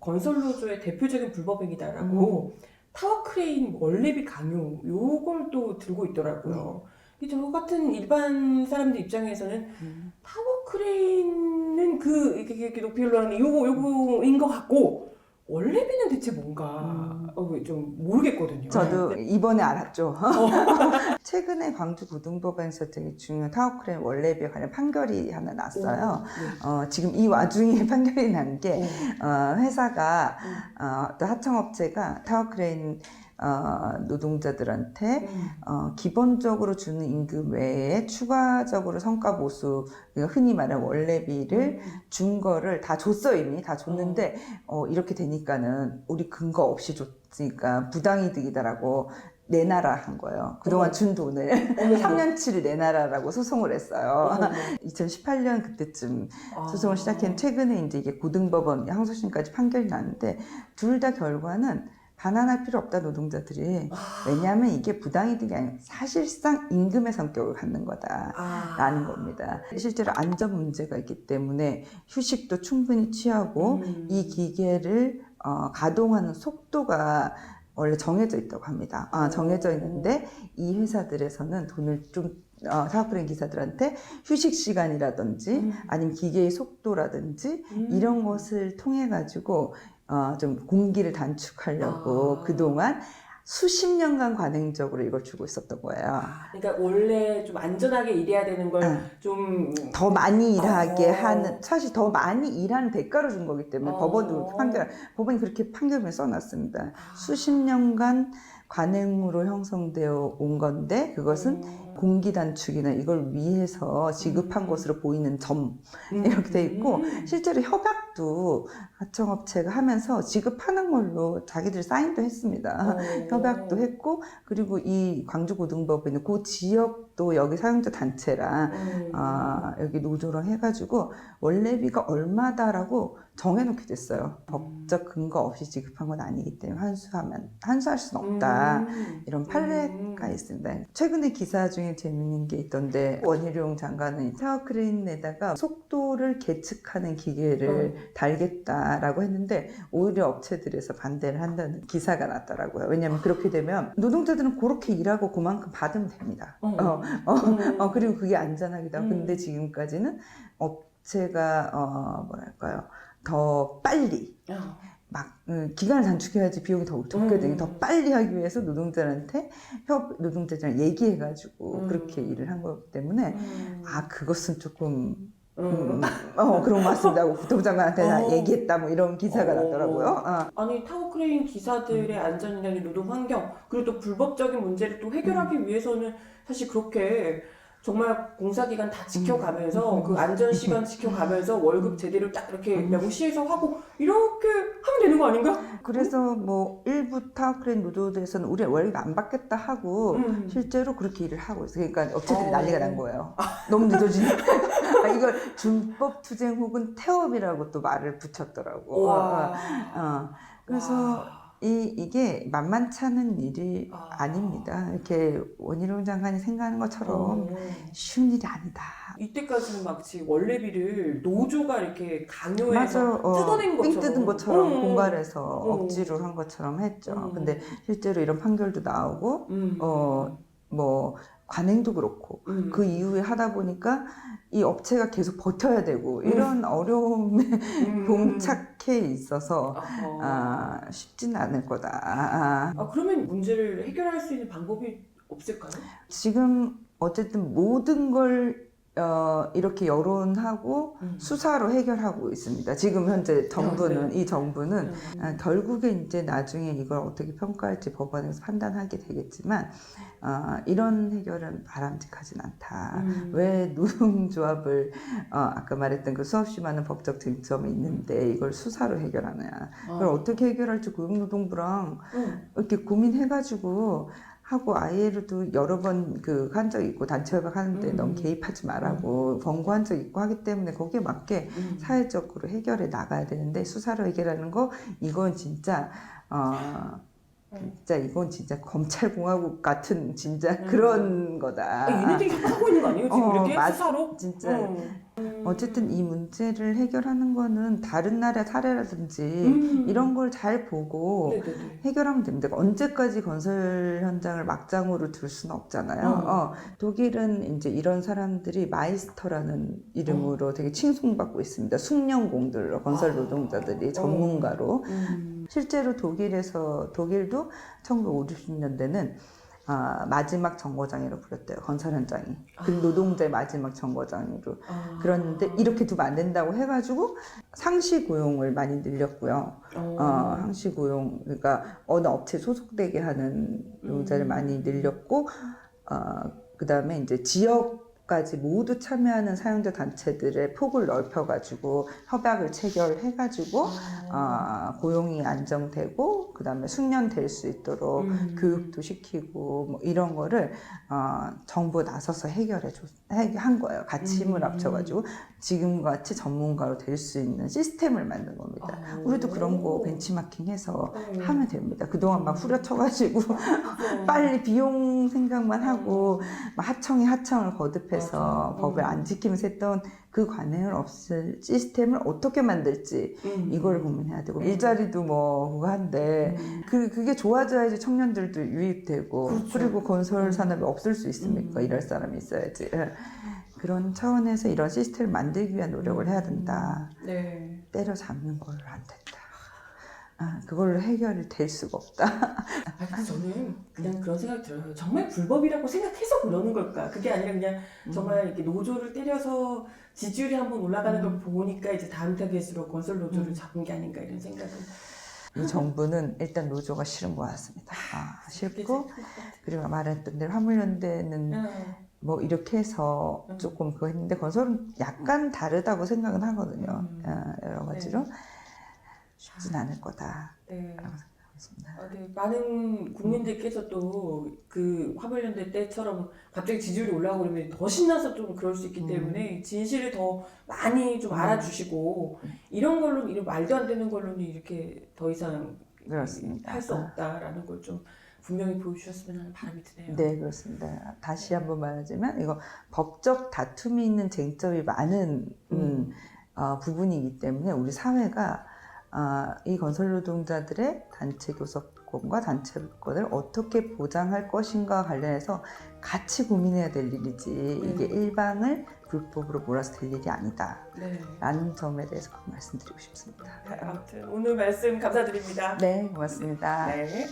건설노조의 대표적인 불법행위다라고 타워 크레인 원래비 강요 요걸 또 들고 있더라고요. 저 같은 일반 사람들 입장에서는 타워 크레인은 이렇게 높이 올라가는 요거인 것 같고 원래비는 대체 뭔가 좀 모르겠거든요. 저도 이번에 알았죠. 최근에 광주고등법원에서 되게 중요한 타워크레인 원래비에 관련 판결이 하나 났어요. 지금 이 와중에 판결이 난 게 회사가 또 하청업체가 타워크레인 노동자들한테 기본적으로 주는 임금 외에 추가적으로 성과보수, 흔히 말하는 원래비를 준 거를 다 줬어. 이미 다 줬는데 이렇게 되니까는 우리 근거 없이 줬으니까 부당이득이다라고 내놔라 한 거예요. 그동안 준 돈을 3년치를 내놔라라고 소송을 했어요. 2018년 그때쯤 소송을 시작했는데 최근에 이제 이게 고등법원 항소심까지 판결이 났는데 둘 다 결과는 반환할 필요 없다, 노동자들이. 왜냐하면 이게 부당이득이 아니라 사실상 임금의 성격을 갖는 거다라는 겁니다. 실제로 안전 문제가 있기 때문에 휴식도 충분히 취하고 이 기계를 가동하는 속도가 원래 정해져 있다고 합니다. 정해져 있는데 이 회사들에서는 돈을 좀 타워크레인 기사들한테 휴식 시간이라든지 아니면 기계의 속도라든지 이런 것을 통해 가지고 좀 공기를 단축하려고 그동안 수십 년간 관행적으로 이걸 주고 있었던 거예요. 그러니까 원래 좀 안전하게 일해야 되는 걸 좀 더 많이 일하게 하는, 사실 더 많이 일하는 대가로 준 거기 때문에 법원이 그렇게 판결문에 써놨습니다. 수십 년간 관행으로 형성되어 온 건데 그것은 공기 단축이나 이걸 위해서 지급한 것으로 보이는 점 이렇게 돼 있고 실제로 협약도 하청업체가 하면서 지급하는 걸로 자기들이 사인도 했습니다. 협약도 했고 그리고 이 광주고등법원은 그 지역도 여기 사용자 단체랑 여기 노조랑 해가지고 원래비가 얼마다라고 정해놓게 됐어요. 법적 근거 없이 지급한 건 아니기 때문에 환수할 수는 없다. 이런 판례가 있습니다. 최근에 기사 중에 재밌는 게 있던데 원희룡 장관은 타워크레인에다가 속도를 계측하는 기계를 달겠다라고 했는데 오히려 업체들에서 반대를 한다는 기사가 났더라고요. 왜냐하면 그렇게 되면 노동자들은 그렇게 일하고 그만큼 받으면 됩니다. 그리고 그게 안전하기도 하고 근데 지금까지는 업체가 뭐랄까요 더 빨리 막 기간을 단축해야지 비용이 더 적게 더 빨리 하기 위해서 노동자들이랑 얘기해가지고 그렇게 일을 한 거기 때문에 그것은 조금 그런 것 같습니다 하고 부통장관한테 얘기했다 뭐 이런 기사가 났더라고요. 아니 타워크레인 기사들의 안전이나 노동 환경 그리고 또 불법적인 문제를 또 해결하기 위해서는 사실 그렇게 정말 공사기간 다 지켜가면서 그 안전시간 지켜가면서 월급 제대로 딱 이렇게 명시해서 하고 이렇게 하면 되는 거 아닌가? 그래서 뭐 일부 타워크레인 노조들에서는 우리 월급 안 받겠다 하고 실제로 그렇게 일을 하고 있어요. 그러니까 업체들이 난리가 난 거예요. 너무 늦어지니까. 이걸 준법 투쟁 혹은 태업이라고 또 말을 붙였더라고. 그래서 이게 만만치 않은 일이 아닙니다. 이렇게 원희룡 장관이 생각하는 것처럼 쉬운 일이 아니다. 이때까지는 마치 원래비를 노조가 이렇게 강요해서 뜯어낸 것처럼 삥 뜯은 것처럼 공갈해서 억지로 한 것처럼 했죠. 근데 실제로 이런 판결도 나오고 뭐 관행도 그렇고 그 이후에 하다 보니까 이 업체가 계속 버텨야 되고 이런 어려움에 봉착해 있어서 쉽지는 않을 거다. 그러면 문제를 해결할 수 있는 방법이 없을까요? 지금 어쨌든 모든 걸 이렇게 여론하고 수사로 해결하고 있습니다. 지금 현재 정부는 이 정부는 결국에 이제 나중에 이걸 어떻게 평가할지 법원에서 판단하게 되겠지만 이런 해결은 바람직하진 않다. 왜 노동조합을 아까 말했던 그 수없이 많은 법적 쟁점이 있는데 이걸 수사로 해결하느냐. 그걸 어떻게 해결할지 고용노동부랑 이렇게 고민해가지고 하고 ILO도 여러 번 한 적 있고 단체 협약 하는데 너무 개입하지 말라고 권고한 적 있고 하기 때문에 거기에 맞게 사회적으로 해결해 나가야 되는데 수사로 해결하는 거 이건 진짜 이건 진짜 검찰공화국 같은 진짜 그런 거다. 얘네들이 하고 있는 거 아니에요? 지금 이렇게 수사로? 진짜 어쨌든 이 문제를 해결하는 거는 다른 나라의 사례라든지 이런 걸 잘 보고 네네네. 해결하면 됩니다. 언제까지 건설 현장을 막장으로 둘 수는 없잖아요. 독일은 이제 이런 사람들이 마이스터라는 이름으로 되게 칭송받고 있습니다. 숙련공들로 건설 노동자들이 전문가로. 실제로 독일도 1950, 60년대는 마지막 정거장이라고 불렸대요. 건설 현장이. 그리고 노동자의 마지막 정거장으로. 그랬는데 이렇게 두면 안 된다고 해가지고 상시 고용을 많이 늘렸고요. 상시 고용, 그러니까 어느 업체에 소속되게 하는 노동자를 많이 늘렸고, 그 다음에 이제 지역까지 모두 참여하는 사용자 단체들의 폭을 넓혀가지고 협약을 체결해가지고 고용이 안정되고 그 다음에 숙련될 수 있도록 교육도 시키고 뭐 이런 거를 정부가 나서서 한 거예요. 같이 힘을 합쳐가지고 지금같이 전문가로 될 수 있는 시스템을 만든 겁니다. 우리도 그런 거 벤치마킹해서 하면 됩니다. 그동안 막 후려쳐가지고 빨리 비용 생각만 하고 하청을 거듭해서 법을 안 지키면서 했던 그 관행을 없앨 시스템을 어떻게 만들지 이걸 고민해야 되고 일자리도 뭐 그거 한데 그게 좋아져야지 청년들도 유입되고 그렇죠. 그리고 건설 산업이 없을 수 있습니까? 일할 사람이 있어야지. 그런 차원에서 이런 시스템을 만들기 위한 노력을 해야 된다. 네. 때려잡는 걸로 안 된다. 그걸로 해결이 될 수가 없다. 저는 그냥 그런 생각이 들어요. 정말 불법이라고 생각해서 그러는 걸까? 그게 아니라 그냥 정말 이렇게 노조를 때려서 지지율이 한번 올라가는 걸 보니까 이제 다음 타겟으로 건설 노조를 잡은 게 아닌가 이런 생각은. 이 정부는 일단 노조가 싫은 것 같습니다. 싫고 그리고 말했던 대로 화물연대는 뭐 이렇게 해서 조금 그거 했는데 건설은 약간 다르다고 생각은 하거든요. 여러 가지로 쉽진 않을 거다. 네. 라고 생각했습니다. 네. 많은 국민들께서도 그 화물연대 때처럼 갑자기 지지율이 올라오고 그러면 더 신나서 좀 그럴 수 있기 때문에 진실을 더 많이 좀 알아주시고 이런 걸로 이런 말도 안 되는 걸로는 이렇게 더 이상 그렇습니다. 할 수 없다라는 걸 좀 분명히 보여주셨으면 하는 바람이 드네요. 네, 그렇습니다. 다시 한번 말하자면 이거 법적 다툼이 있는 쟁점이 많은 부분이기 때문에 우리 사회가 이 건설 노동자들의 단체 교섭권과 단체권을 어떻게 보장할 것인가와 관련해서 같이 고민해야 될 일이지 이게 일방을 불법으로 몰아서 될 일이 아니다. 라는 점에 대해서 꼭 말씀드리고 싶습니다. 아무튼 오늘 말씀 감사드립니다. 네, 고맙습니다. 네.